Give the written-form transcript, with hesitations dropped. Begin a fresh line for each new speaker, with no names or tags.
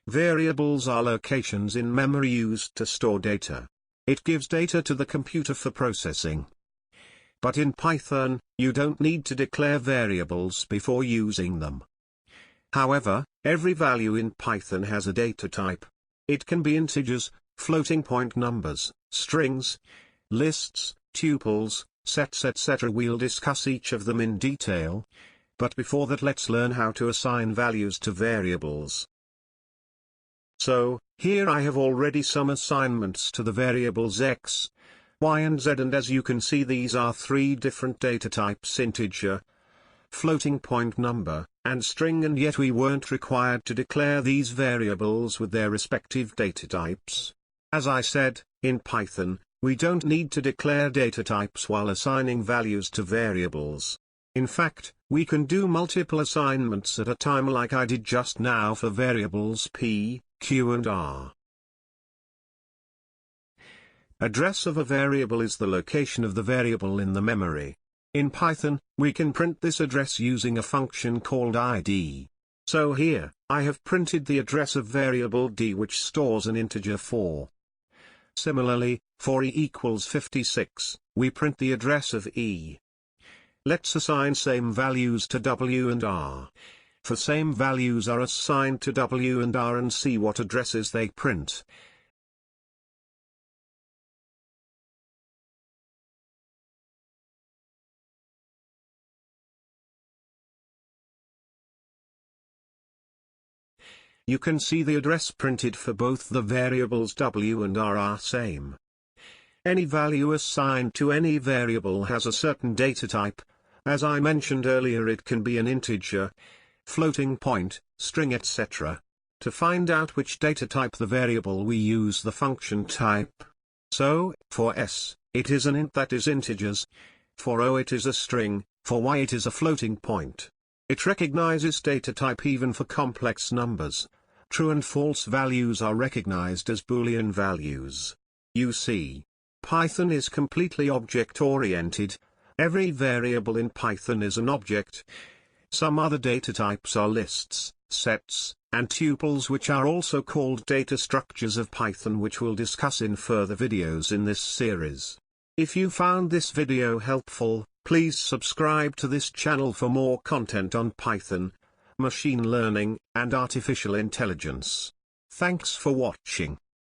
Variables are locations in memory used to store data. It gives data to the computer for processing. But in Python, you don't need to declare variables before using them. However, every value in Python has a data type. It can be integers, floating point numbers, strings, lists, tuples, sets, etc. We'll discuss each of them in detail. But before that, let's learn how to assign values to variables. So, here I have already some assignments to the variables x, y and z, and as you can see these are three different data types: integer, floating point number, and string, and yet we weren't required to declare these variables with their respective data types. As I said, in Python, we don't need to declare data types while assigning values to variables. In fact, we can do multiple assignments at a time like I did just now for variables p, q and r. Address of a variable is the location of the variable in the memory. In Python, we can print this address using a function called id. So here, I have printed the address of variable d, which stores an integer 4. Similarly, for e equals 56, we print the address of e. Let's assign same values to w and r. For same values are assigned to w and r and see what addresses they print. You can see the address printed for both the variables w and r are same. Any value assigned to any variable has a certain data type. As I mentioned earlier, it can be an integer, floating point, string, etc. To find out which data type the variable, we use the function type. So, for s, it is an int, that is integers. For o, it is a string. For y, it is a floating point. It recognizes data type even for complex numbers. True and false values are recognized as Boolean values. You see, Python is completely object-oriented. Every variable in Python is an object. Some other data types are lists, sets, and tuples, which are also called data structures of Python, which we'll discuss in further videos in this series. If you found this video helpful, please subscribe to this channel for more content on Python, machine learning, and artificial intelligence. Thanks for watching.